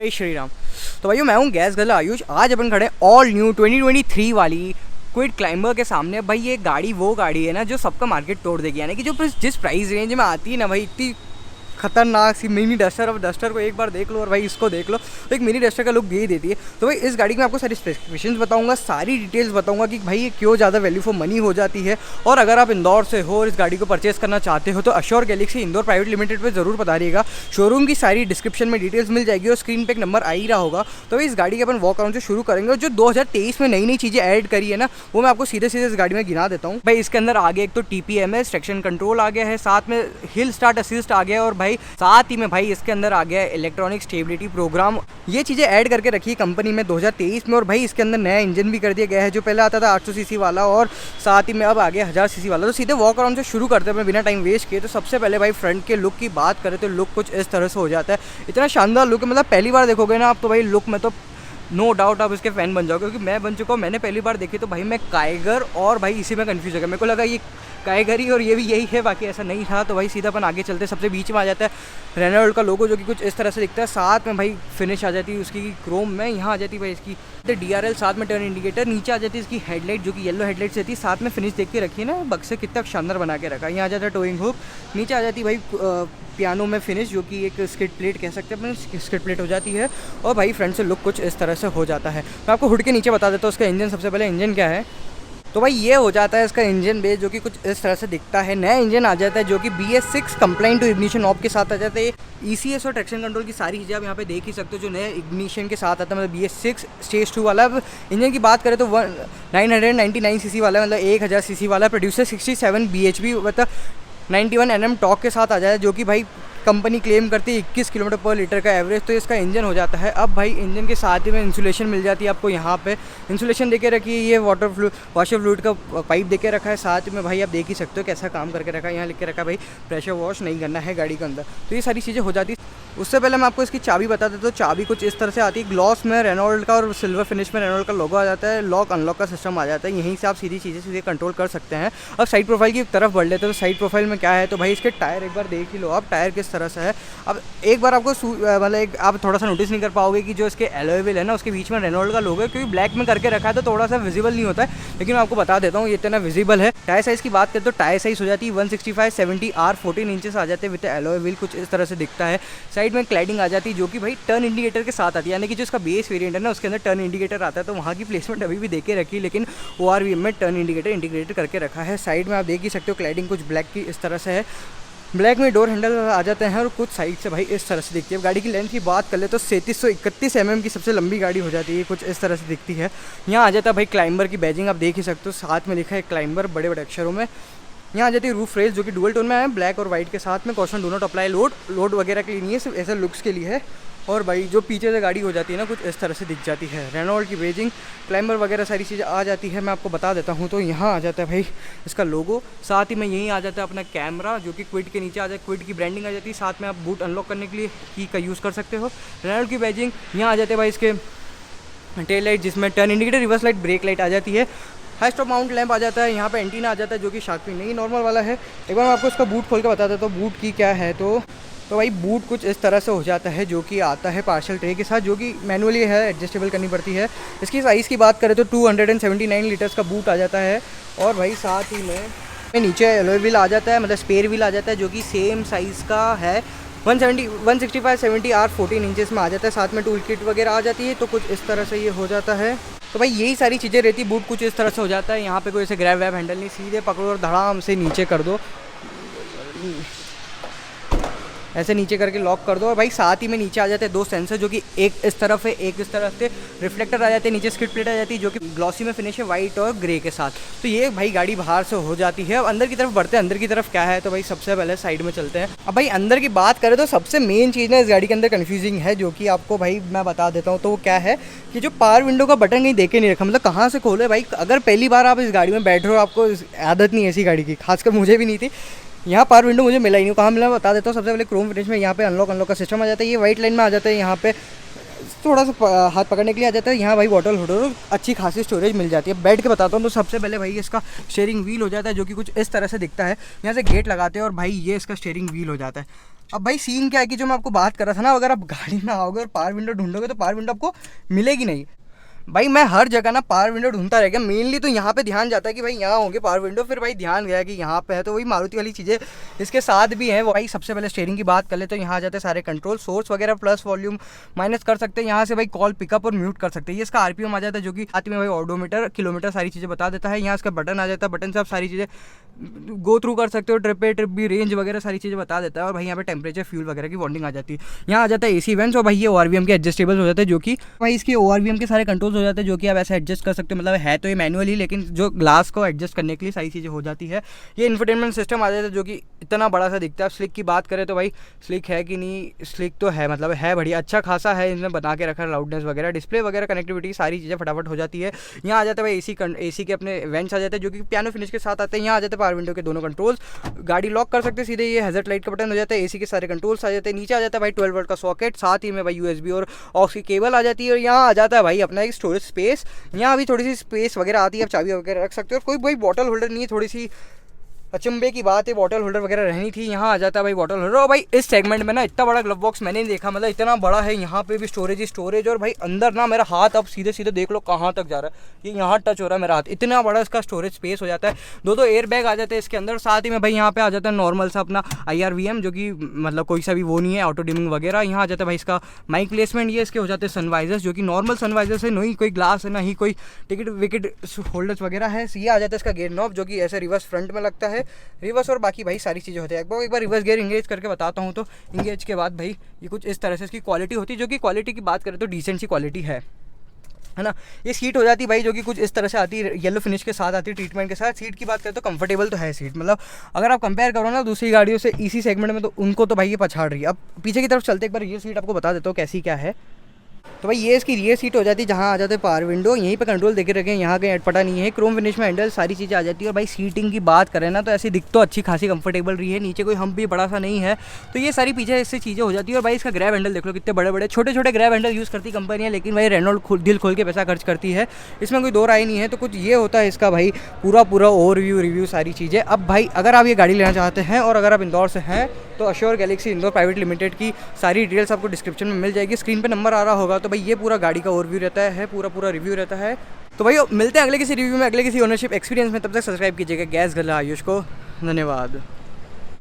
जय श्री राम। तो भाइयों मैं हूँ गैस गला आयुष। आज अपन खड़े ऑल न्यू 2023 वाली क्विड क्लाइंबर के सामने। भाई ये गाड़ी वो गाड़ी है ना जो सबका मार्केट तोड़ देगी, यानी कि जो जिस प्राइस रेंज में आती है ना भाई, इतनी खतरनाक सी मिनी डस्टर। अब डस्टर को एक बार देख लो और भाई इसको देख लो तो एक मिनी डस्टर का लुक दे ही देती है। तो भाई इस गाड़ी में आपको सारी स्पेसिफिकेशंस बताऊंगा, सारी डिटेल्स बताऊंगा कि भाई ये क्यों ज़्यादा वैल्यू फॉर मनी हो जाती है। और अगर आप इंदौर से हो और इस गाड़ी को परचेस करना चाहते हो तो assure Galaxy Indore private limited पर जरूर बता रहिएगा। शोरूम की सारी डिस्क्रिप्शन में डिटेल्स मिल जाएगी और स्क्रीन पर एक नंबर आ ही रहा होगा। तो भाई इस गाड़ी के अपन वॉक अराउंड से शुरू करेंगे और जो 2023 में नई नई चीज़ें ऐड करी है ना वो मैं आपको सीधे सीधे इस गाड़ी में गिना देता हूँ। भाई इसके अंदर आगे एक तो TPMS ट्रैक्शन कंट्रोल आ गया है, साथ में हिल स्टार्ट असिस्ट आ गया है और भाई साथ ही में भाई इसके अंदर आ गया है इलेक्ट्रॉनिक स्टेबिलिटी प्रोग्राम। ये चीज़ें ऐड करके रखी है कंपनी में 2023 में। और भाई इसके अंदर नया इंजन भी कर दिया गया है, जो पहले आता था 800 सीसी वाला और साथ ही में अब आ गया 1000 सीसी वाला। तो सीधे वॉक अराउंड से शुरू करते हैं बिना टाइम वेस्ट किए। तो सबसे पहले भाई फ्रंट के लुक की बात करें तो लुक कुछ इस तरह से हो जाता है। इतना शानदार लुक है, मतलब पहली बार देखोगे ना आप तो भाई लुक में तो नो डाउट आप इसके फ़ैन बन जाओगे, क्योंकि मैं बन चुका हूँ। मैंने पहली बार देखी तो भाई मैं काइगर और भाई इसी में कंफ्यूज हो गया। मेरे को लगा ये काइगर ही और ये भी यही है, बाकी ऐसा नहीं था। तो भाई सीधा अपन आगे चलते, सबसे बीच में आ जाता है रेनॉल्ट का लोगो जो कि कुछ इस तरह से दिखता है। साथ में भाई फिनिश आ जाती है उसकी क्रोम में। यहाँ आ जाती है भाई इसकी DRL, साथ में टर्न इंडिकेटर। नीचे आ जाती है इसकी हेडलाइट जो कि येलो हेडलाइट रहती है। साथ में फिनिश देख के रखी है ना बक्से कितना शानदार बना के रखा है। यहाँ आ जाता है टोइंग हुक। नीचे आ जाती है भाई पियानो में फिनिश जो कि एक स्किड प्लेट कह सकते हैं अपन, स्किड प्लेट हो जाती है। और भाई फ्रंट से लुक कुछ इस तरह से हो जाता है। मैं आपको हुड के नीचे बता देता हूँ उसका इंजन। सबसे पहले इंजन क्या है तो भाई ये हो जाता है इसका इंजन बेस जो कि कुछ इस तरह से दिखता है। नया इंजन आ जाता है जो कि BS6 complaint to ignition of के साथ आ जाता है। ECS और ट्रैक्शन कंट्रोल की सारी चीज़ें आप यहाँ पे देख ही सकते हो जो नए इग्निशन के साथ आता है, मतलब BS6 स्टेज 2 वाला। अब इंजन की बात करें तो 999 सीसी वाला, मतलब 1000 सीसी वाला। प्रोड्यूसर 67 bhp मतलब 91 Nm टॉर्क के साथ आ जाए, जो कि भाई कंपनी क्लेम करती है 21 किलोमीटर पर लीटर का एवरेज। तो इसका इंजन हो जाता है। अब भाई इंजन के साथ ही में इंसुलेशन मिल जाती है आपको। यहाँ पे इंसुलेशन देके रखी है, ये वॉशर फ्लूइड का पाइप देके रखा है। साथ में भाई आप देख ही सकते हो कैसा काम करके रखा है। यहाँ लिख के रखा है भाई प्रेशर वॉश नहीं करना है गाड़ी के अंदर। तो ये सारी चीज़ें हो जाती है। उससे पहले मैं आपको इसकी चाबी बता देता हूँ। चाबी कुछ इस तरह से आती है, ग्लॉस में रेनॉल्ट का और सिल्वर फिनिश में रेनॉल्ट का लोगो आ जाता है। लॉक अनलॉक का सिस्टम आ जाता है, यहीं से आप सीधी चीज़ें सीधे कंट्रोल कर सकते हैं। अब साइड प्रोफाइल की तरफ बढ़ लेते हैं। तो साइड प्रोफाइल में क्या है तो भाई इसके टायर एक बार देख ही लो आप, टायर किस तरह से है। अब एक बार आपको मतलब आप थोड़ा सा नोटिस नहीं कर पाओगे कि जो इसके एलॉय व्हील है ना उसके बीच में रेनॉल्ट का लोगो है, क्योंकि ब्लैक में करके रखा है तो थोड़ा सा विजिबल नहीं होता है, लेकिन मैं आपको बता देता हूँ ये इतना विजिबल है। टायर साइज़ की बात करें तो टायर साइज़ हो जाती है 165/70 R 14 इंचेस आ जाते हैं विद एलॉय व्हील, कुछ इस तरह से दिखता है। साइड में क्लैडिंग आ जाती है जो कि भाई टर्न इंडिकेटर के साथ आती है, यानी कि जो इसका बेस वेरिएंट है ना उसके अंदर टर्न इंडिकेटर आता है। तो वहाँ की प्लेसमेंट अभी भी देके रखी, लेकिन ORVM में टर्न इंडिकेटर इंटीग्रेटेड करके रखा है। साइड में आप देख ही सकते हो क्लैडिंग कुछ ब्लैक की इस तरह से है। ब्लैक में डोर हैंडल आ जाते हैं और कुछ साइड से भाई इस तरह से दिखती है। गाड़ी की लेंथ की बात कर ले तो 3731 mm की सबसे लंबी गाड़ी हो जाती है, कुछ इस तरह से दिखती है। यहाँ आ जाता है भाई क्लाइंबर की बैजिंग, आप देख ही सकते हो, साथ में लिखा है क्लाइंबर बड़े बड़े अक्षरों में। यहाँ आ जाती है रूफ रेस जो कि डुअल टोन में है, ब्लैक और वाइट के साथ में। Caution do not apply load वगैरह के लिए नहीं है, सिर्फ ऐसे लुक्स के लिए है। और भाई जो पीछे से गाड़ी हो जाती है ना कुछ इस तरह से दिख जाती है। रेनॉल्ट की बेजिंग, क्लाइंबर वगैरह सारी चीज़ें आ जाती है। मैं आपको बता देता हूँ। तो यहाँ आ जाता है भाई इसका लोगो, साथ ही में यहीं आ जाता है अपना कैमरा जो कि क्विड के नीचे आ जाए, क्विड की ब्रांडिंग आ जाती है। साथ में आप बूट अनलॉक करने के लिए की का यूज़ कर सकते हो। रेनॉल्ट की बेजिंग, यहाँ आ जाते हैं भाई इसके टेल लाइट जिसमें turn indicator, reverse light, brake light आ जाती है। हाई स्टॉप माउंट लैंप आ जाता है। यहाँ पे एंटीना आ जाता है जो कि शार्क फिन नहीं नॉर्मल वाला है। एक बार मैं आपको इसका बूट खोल के बता देता हूँ बूट की क्या है। तो भाई बूट कुछ इस तरह से हो जाता है जो कि आता है पार्शल ट्रे के साथ, जो कि मैनुअली है, एडजस्टेबल करनी पड़ती है। इसकी साइज़ की बात करें तो 279 लीटर्स का बूट आ जाता है। और भाई साथ ही में नीचे एलॉय व्हील आ जाता है, मतलब स्पेयर व्हील आ जाता है जो कि सेम साइज़ का है। 165/70 R 14 इंचेस में आ जाता है। साथ में टूल किट वगैरह आ जाती है। तो कुछ इस तरह से ये हो जाता है। तो भाई यही सारी चीज़ें रहती, बूट कुछ इस तरह से हो जाता है। यहाँ पे कोई ऐसे ग्रैब वैब हैंडल नहीं, सीधे पकड़ो और धड़ाम से नीचे कर दो, ऐसे नीचे करके लॉक कर दो। और भाई साथ ही में नीचे आ जाते हैं दो सेंसर जो कि एक इस तरफ है एक इस तरफ से। रिफ्लेक्टर आ जाते हैं नीचे, स्किड प्लेट आ जाती है जो कि ग्लॉसी में फिनिश है वाइट और ग्रे के साथ। तो ये भाई गाड़ी बाहर से हो जाती है। अब अंदर की तरफ बढ़ते हैं, अंदर की तरफ क्या है तो भाई सबसे पहले साइड में चलते हैं। अब भाई अंदर की बात करें तो सबसे मेन चीज़ ना इस गाड़ी के अंदर कन्फ्यूजिंग है, जो कि आपको भाई मैं बता देता हूँ। तो वो क्या है कि जो पावर विंडो का बटन कहीं देखे नहीं रखा, मतलब कहाँ से खोले भाई। अगर पहली बार आप इस गाड़ी में बैठ रहे हो, आपको आदत नहीं है ऐसी गाड़ी की, खासकर मुझे भी नहीं थी, यहाँ पावर विंडो मुझे मिला ही नहीं, कहाँ मिला बता देता हूँ। सबसे पहले क्रोम फिनिश में यहाँ पे अनलॉक का सिस्टम आ जाता है। ये वाइट लाइन में आ जाता है। यहाँ पे थोड़ा सा हाथ पकड़ने के लिए आ जाता है। यहाँ भाई बॉटल होल्डर अच्छी खासी स्टोरेज मिल जाती है। बैठ के बताता हूँ तो सबसे पहले भाई इसका स्टीयरिंग व्हील हो जाता है, जो कि कुछ इस तरह से दिखता है। यहाँ से गेट लगाते हैं और भाई ये इसका स्टीयरिंग व्हील हो जाता है। अब भाई सीन क्या है कि जो मैं आपको बात कर रहा था ना, अगर आप गाड़ी में आओगे और पावर विंडो ढूंढोगे तो पावर विंडो आपको मिलेगी नहीं। भाई मैं हर जगह ना पावर विंडो ढूंढता रह गया, मेनली तो यहाँ पे ध्यान जाता है कि भाई यहाँ होंगे पावर विंडो, फिर भाई ध्यान गया कि यहाँ पे है, तो वही मारुति वाली चीज़ें इसके साथ भी हैं। भाई सबसे पहले स्टीयरिंग की बात कर ले तो यहाँ आ जाते हैं सारे कंट्रोल, सोर्स वगैरह प्लस वॉल्यूम माइनस कर सकते हैं। यहाँ से भाई कॉल पिकअप और म्यूट कर सकते हैं। ये इसका आरपीएम आ जाता है, जो कि साथ में भाई ऑडोमीटर किलोमीटर सारी चीज़ें बता देता है। यहाँ इसका बटन आ जाता है, बटन से आप सारी चीज़ें गो थ्रू कर सकते हो, ट्रिप भी, रेंज वगैरह सारी चीज़ें बता देता है। और भाई यहाँ पे टेम्परेचर फ्यूल वगैरह की वार्निंग आ जाती है। यहाँ आ जाता है एसी वेंट्स, और भाई ये ओआरवीएम के एडजस्टेबल हो जाते हैं, जो कि भाई इसके ओआरवीएम के सारे कंट्रोल्स हो जाते हैं, जो कि आप ऐसे एडजस्ट कर सकते हो। मतलब है तो ये मैनुअली, लेकिन जो ग्लास को एडजस्ट करने के लिए सारी चीज़ें हो जाती है। ये इंफोटेनमेंट सिस्टम आ जाता है, जो कि इतना बड़ा सा दिखता है। स्लिक की बात करें तो भाई स्लिक है कि नहीं, स्लिक तो है, मतलब है बढ़िया, अच्छा खासा है, इन्होंने बना के रखा है। लाउडनेस वगैरह, डिस्प्ले वगैरह, कनेक्टिविटी सारी चीज़ें फटाफट हो जाती है। यहाँ आ जाता है भाई एसी के अपने वेंट्स आ जाते हैं, जो कि पियानो फिनिश के साथ आते हैं। यहाँ आ जाते हैं पावर विंडो के दोनों कंट्रोल्स, गाड़ी लॉक कर सकते हैं सीधे। ये हैजर्ड लाइट का बटन हो जाता है, एसी के सारे कंट्रोल्स आ जाते हैं। नीचे आ जाता है भाई 12 वोल्ट का सॉकेट, साथ ही में भाई यूएसबी और ऑक्स की केबल आ जाती है। और यहाँ आ जाता है भाई अपना एक स्टोरेज स्पेस। यहाँ भी थोड़ी सी स्पेस वगैरह आती है, आप चाबी वगैरह रख सकते हो। और कोई भाई बॉटल होल्डर नहीं है, थोड़ी सी अचंभे की बात है, बॉटल होल्डर वगैरह रहनी थी। यहाँ आ जाता है भाई बॉटल होल्डर। और भाई इस सेगमेंट में ना इतना बड़ा ग्लव बॉक्स मैंने नहीं देखा, मतलब इतना बड़ा है। यहाँ पे भी स्टोरेज और भाई अंदर ना मेरा हाथ अब सीधे सीधे देख लो कहाँ तक जा रहा है, ये यहाँ टच हो रहा है मेरा हाथ, इतना बड़ा इसका स्टोरेज स्पेस हो जाता है। दो एयर बैग आ जाते हैं इसके अंदर। साथ ही में भाई यहाँ पे आ जाता है नॉर्मल सा अपना IRVM, जो कि मतलब कोई सा भी वो नहीं है, ऑटो डिमिंग वगैरह। यहाँ आ जाता है भाई इसका माइक प्लेसमेंट। ये इसके हो जाते हैं सनवाइजर्स, जो कि नॉर्मल सनवाइजर्स है, नहीं कोई ग्लास है, ना ही कोई टिकट विकेट होल्डर्स वगैरह है। ये आ जाता है इसका गेयर नॉब, जो कि ऐसे रिवर्स फ्रंट में लगता है, रिवर्स और बाकी भाई सारी चीज़ें होती है। एक बार रिवर्स गियर इंगेज करके बताता हूँ। तो इंगेज के बाद भाई ये कुछ इस तरह से इसकी क्वालिटी होती है, जो कि क्वालिटी की बात करें तो डिसेंट सी क्वालिटी है ना। ये सीट हो जाती है भाई, जो कि कुछ इस तरह से आती है, येलो फिनिश के साथ आती है, ट्रीटमेंट के साथ। सीट की बात करें तो कंफर्टेबल तो है सीट, मतलब अगर आप कंपेयर करो ना दूसरी गाड़ियों से इसी सेगमेंट में, तो उनको तो भाई ये पछाड़ रही है। अब पीछे की तरफ चलते एक बार ये सीट आपको बता देता हूँ कैसी क्या है। तो भाई ये इसकी रियर सीट हो जाती है, जहाँ आ जाते हैं पावर विंडो, यहीं पे कंट्रोल देखे रखे हैं, यहाँ कहीं अटपटा नहीं है। क्रोम फिनिश में हैंडल सारी चीज़ें आ जाती है। और भाई सीटिंग की बात करें ना तो ऐसी दिख तो अच्छी खासी कंफर्टेबल रही है, नीचे कोई हम भी बड़ा सा नहीं है, तो ये सारी पीछे इससे चीज़ें हो जाती है। और भाई इसका ग्रैब हैंडल देख लो, कितने बड़े बड़े छोटे छोटे ग्रैब हैंडल यूज़ करती कंपनियाँ, लेकिन भाई रेनॉल्ट दिल खोल के पैसा खर्च करती है, इसमें कोई दो राय नहीं है। तो कुछ ये होता है इसका भाई पूरा ओवरव्यू रिव्यू सारी चीज़ें। अब भाई अगर आप ये गाड़ी लेना चाहते हैं और अगर आप इंदौर से हैं तो assure Galaxy Indore private limited की सारी डिटेल्स आपको डिस्क्रिप्शन में मिल जाएगी, स्क्रीन पे नंबर आ रहा होगा। तो भाई ये पूरा गाड़ी का ओवरव्यू रहता है, पूरा रिव्यू रहता है। तो भाई मिलते हैं अगले किसी रिव्यू में, अगले किसी ओनरशिप एक्सपीरियंस में। तब तक सब्सक्राइब कीजिएगा गैस गला आयुष को। धन्यवाद।